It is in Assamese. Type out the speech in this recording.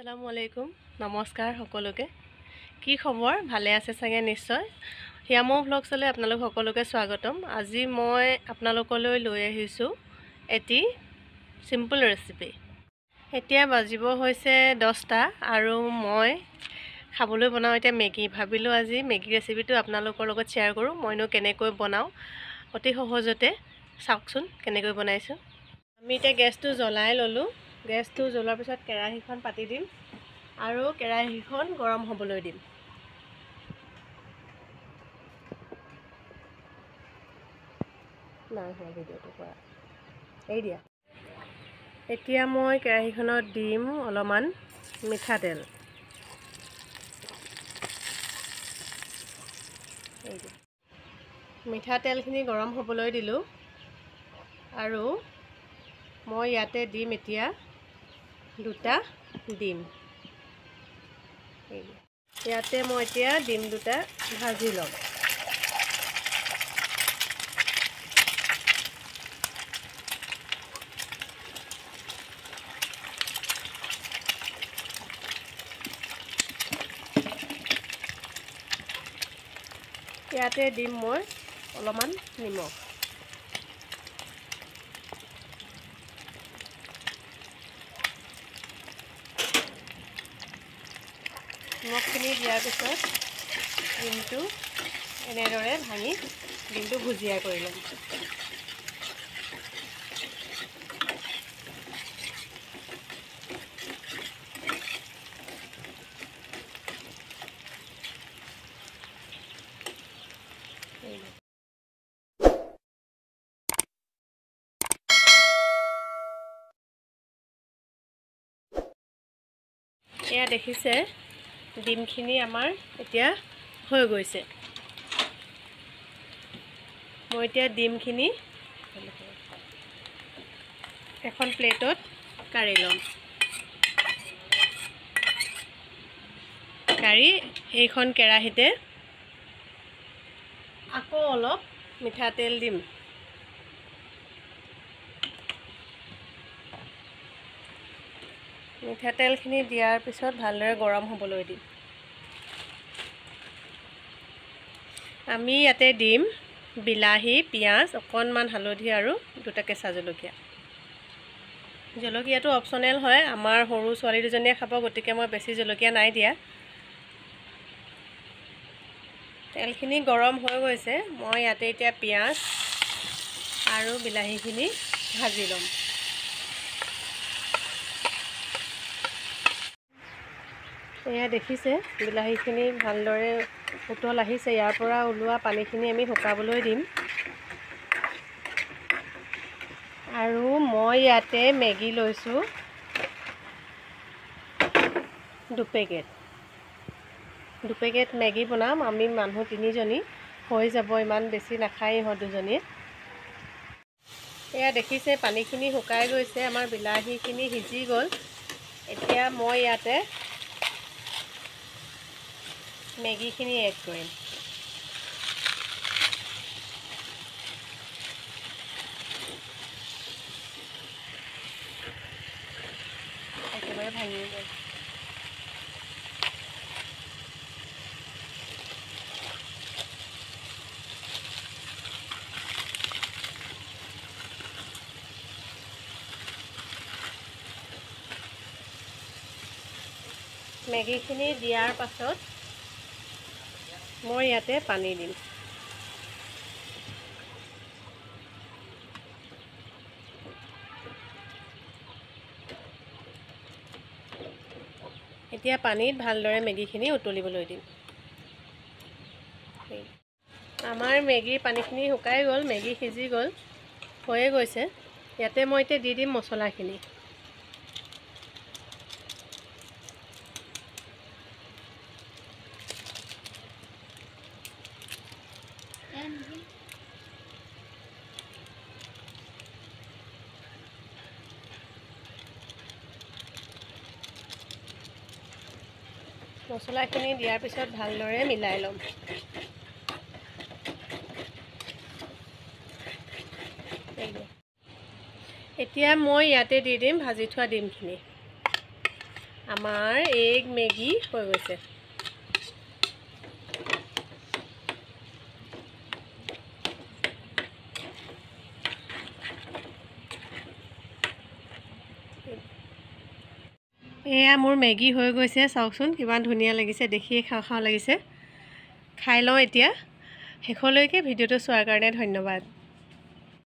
আসসালামু আলাইকুম নমস্কাৰ সকলোকে কি খবৰ ভালে আছে চাগে নিশ্চয় হিয়ামো ভ্লগছলৈ আপোনালোক সকলোকে স্বাগতম আজি মই আপোনালোকলৈ লৈ আহিছো এটি সিম্পল ৰেচিপি এতিয়া বাজিব হৈছে 10টা আৰু মই খাবলৈ বনাও এতিয়া মেগী ভাবিলো আজি মেগী ৰেচিপিটো আপোনালোকৰ লগত শেয়াৰ কৰো মইনো কেনেকৈ বনাও অতি সহজতে চাওকচোন কেনেকৈ বনাইছো আমি এতিয়া গেছটো জ্বলাই ললো গেছটো জ্বলাৰ পিছত কেৰাহীখন পাতি দিম আৰু কেৰাহীখন গৰম হ'বলৈ দিম নাই হোৱা ভিডিঅ'টো কৰা এই দিয়া এতিয়া মই কেৰাহীখনত দিম অলপমান মিঠাতেল এই দিয়া মিঠাতেলখিনি গৰম হ'বলৈ দিলো আৰু মই ইয়াতে দিম এতিয়া দুটা ডিম ইয়াতে মই এতিয়া ডিম দুটা ভাজি লম ইয়াতে দিম মই অলপমান নিমখ নিমখখিনি দিয়াৰ পিছত ডিমটো এনেদৰে ভাঙি ডিমটো ভুজিয়া কৰি ল'ম এয়া দেখিছে ডিমখিনি আমাৰ এতিয়া হৈ গৈছে মই এতিয়া ডিমখিনি এখন প্লেটত কাঢ়ি ল'ম কাঢ়ি এইখন কেৰাহীতে আকৌ অলপ মিঠাতেল দিম মিঠাতেলখিনি দিয়াৰ পিছত ভালদৰে গৰম হ'বলৈ দিম আমি ইয়াতে দিম বিলাহী পিঁয়াজ অকণমান হালধি আৰু দুটা কেঁচা জলকীয়া জলকীয়াটো অপচনেল হয় আমাৰ সৰু ছোৱালী দুজনীয়ে খাব গতিকে মই বেছি জলকীয়া নাই দিয়া তেলখিনি গৰম হৈ গৈছে মই ইয়াতে এতিয়া পিঁয়াজ আৰু বিলাহীখিনি ভাজি ল'ম এয়া দেখিছে বিলাহীখিনি ভালদৰে উতল আহিছে ইয়াৰ পৰা ওলোৱা পানীখিনি আমি শুকাবলৈ দিম আৰু মই ইয়াতে মেগী লৈছোঁ 2 পেকেট মেগী বনাম আমি মানুহ 3জনী হৈ যাব ইমান বেছি নাখায় ইহঁত দুজনীয়ে এয়া দেখিছে পানীখিনি শুকাই গৈছে আমাৰ বিলাহীখিনি সিজি গ'ল এতিয়া মই ইয়াতে মেগীখিনি এড কৰিম একেবাৰে ভাঙি গ'ল মেগীখিনি দিয়াৰ পাছত মই ইয়াতে পানী দিম এতিয়া পানীত ভালদৰে মেগীখিনি উতলিবলৈ দিম আমাৰ মেগীৰ পানীখিনি শুকাই গ'ল মেগী সিজি গ'ল হৈয়ে গৈছে ইয়াতে মই এতিয়া দি দিম মছলাখিনি মছলাখিনি দিয়াৰ পিছত ভালদৰে মিলাই ল'ম এতিয়া মই ইয়াতে দি দিম ভাজি থোৱা ডিমখিনি আমাৰ এগ মেগী হৈ গৈছে। এয়া মোৰ মেগী হৈ গৈছে, চাওকচোন কিমান ধুনীয়া লাগিছে, দেখিয়ে খাওঁ খাওঁ লাগিছে। খাই লওঁ এতিয়া। শেষলৈকে ভিডিঅ'টো চোৱাৰ কাৰণে ধন্যবাদ।